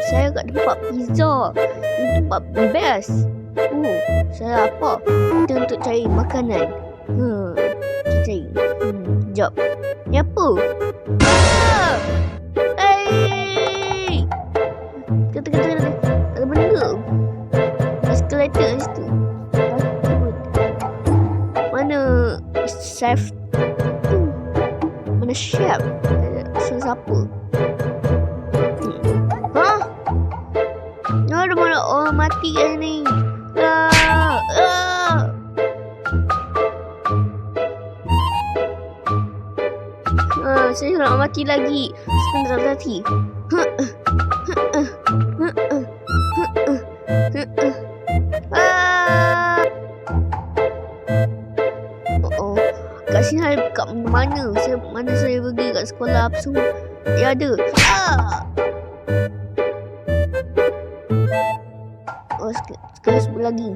saya kat tempat pizza. Ini tempat best. Saya lapar. Kita untuk cari makanan. Kita cari. Sekejap. Ni apa? Hey! Kata. Ada benda. Eskalator kat situ. Mana chef tu? Mana chef? Siapa? Ada mana orang mati kat sini? Saya nak mati lagi. Sebentar lagi. Kat sini kat mana? Mana saya pergi kat sekolah apa semua? Ya ada. Sekarang sebelah lagi.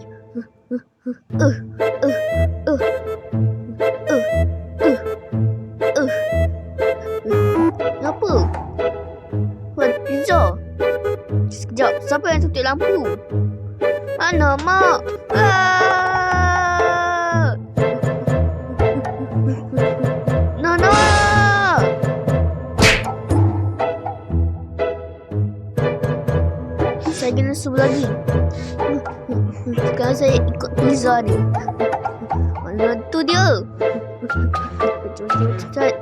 Apa? Pizza. Sekejap, siapa yang tutup lampu? Mana mak? Nana! Saya kena suruh lagi. Sekarang saya ikut pizza ni. Mana tu dia? Cepat.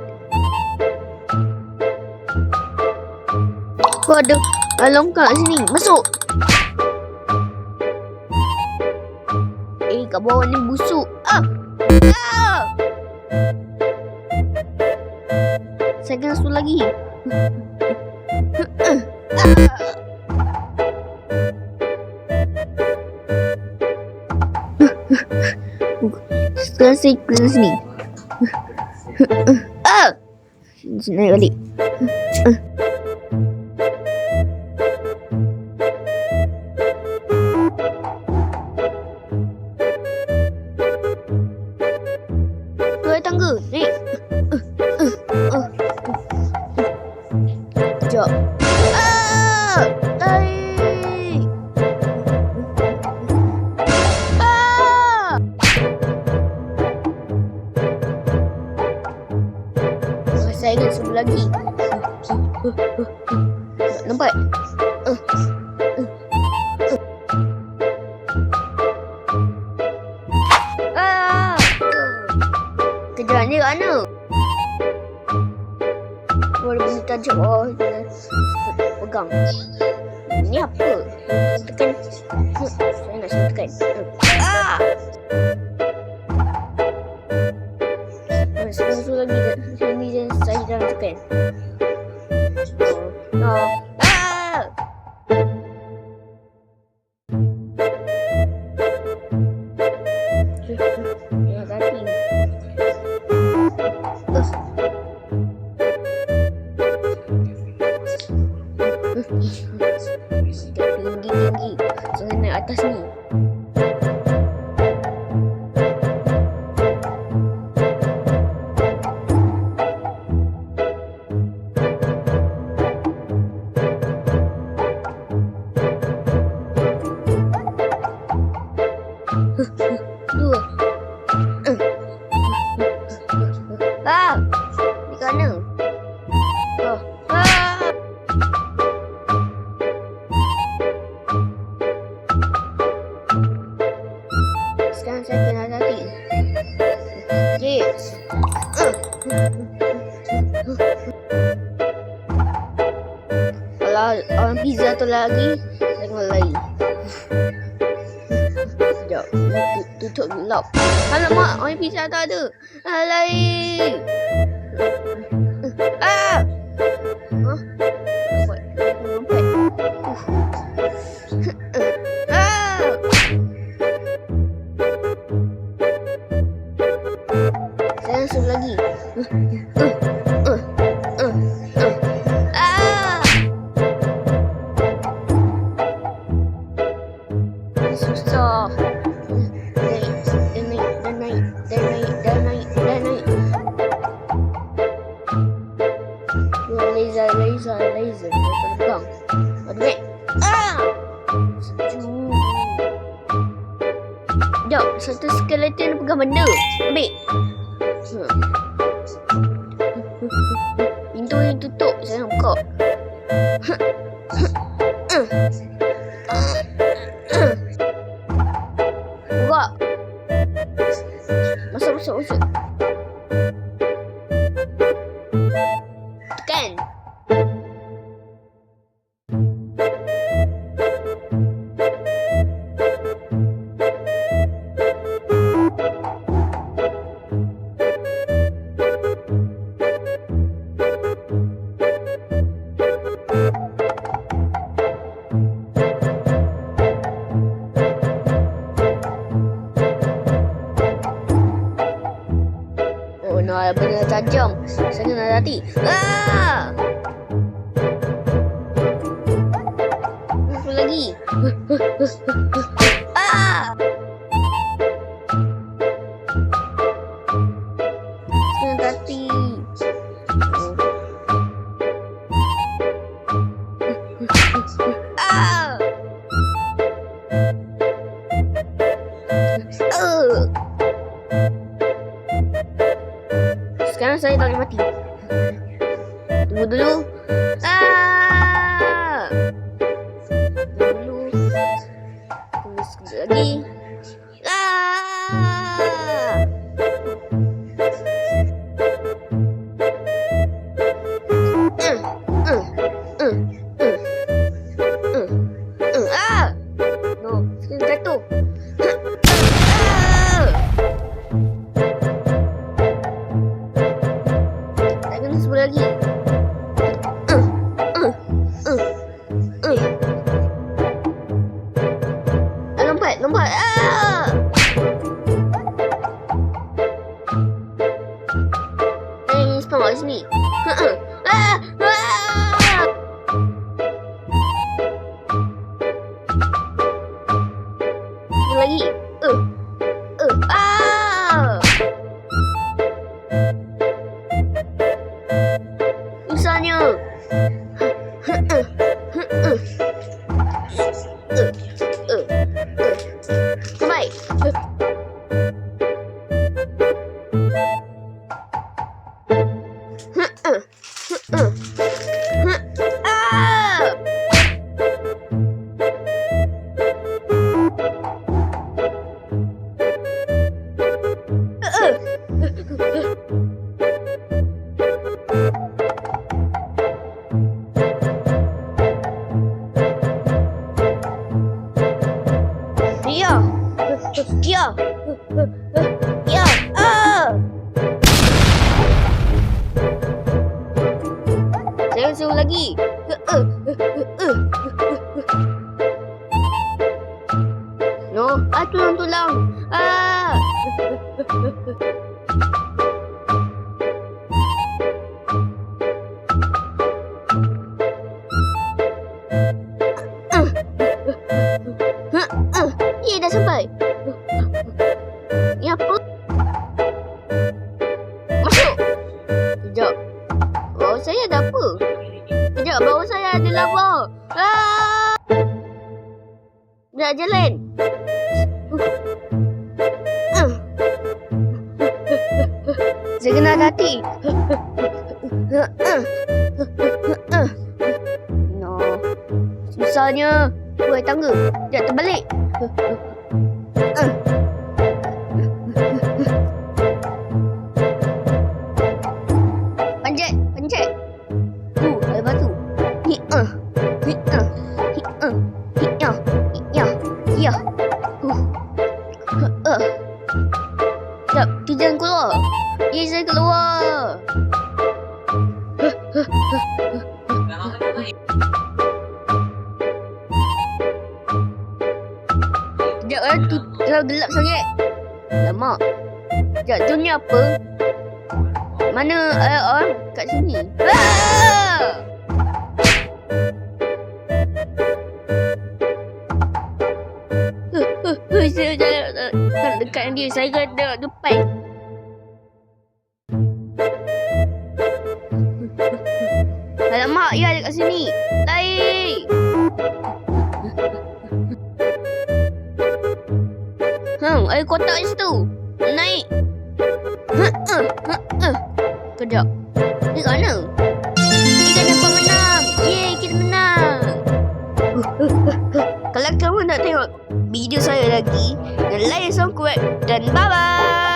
Ada longkang kat sini. Masuk. Kat bawah ni busuk. Saya kena suruh lagi. Sekarang saya ke sini. Sini naik balik. Turun tangga. Naik. Sekejap. Saya ingat sebelah lagi. Nampak? Kejaran dia kat mana? Ada benda tajam. Pegang. Ni apa? Tekan. Saya nak tekan. Satu lagi. Sini saya jangan tekan. Tinggi. Saya naik atas ni. Dua. Di mana? Sekarang saya kena hati. Yes. Kalau orang pizza tu lagi, saya kena lari. Sekejap, tutup gelap. Alamak, orang pizza tak ada. Lari. Saya suruh lagi. Susah. Dah naik. latihan pegang benda. Ambil. Pintu ni tutup. Saya nak buka. Buka. Masuk. Tekan. Oh no, ada benda tajam. Saya kena hati. Apa lagi? Saya kena hati. Sekarang saya tak boleh mati. Tunggu dulu. Tunggu sekejap lagi. No, sekejap jatuh. Lagi. Lompat. Spawn kat sini. Lagi. Susahnya. Sampai. Ya. Saya suruh lagi. No, tulang. Ya, dah sampai. Ni apa? Masuk. Sekejap. Bawah saya ada apa? Sekejap, bawah saya ada lava. Nak jalan. Saya kena hati. No. Susahnya. Buat tangga. Sekejap, terbalik. Panjat. Ada batu. Ya. Sekejap, kita jangan keluar. Ya, saya keluar. Sekejap, tu gelap sangat. Lama. Sekejap, tu ni apa? Mana orang kat sini? Saya jangan dekat dia. Saya kena depan. Alamak, ya ada kat sini. Lari. Air kotak di situ. Naik. Kejap. Di mana? Kita dapat menang. Yeay, kita menang. Kalau kamu nak tengok video saya lagi, dan like, subscribe dan bye-bye.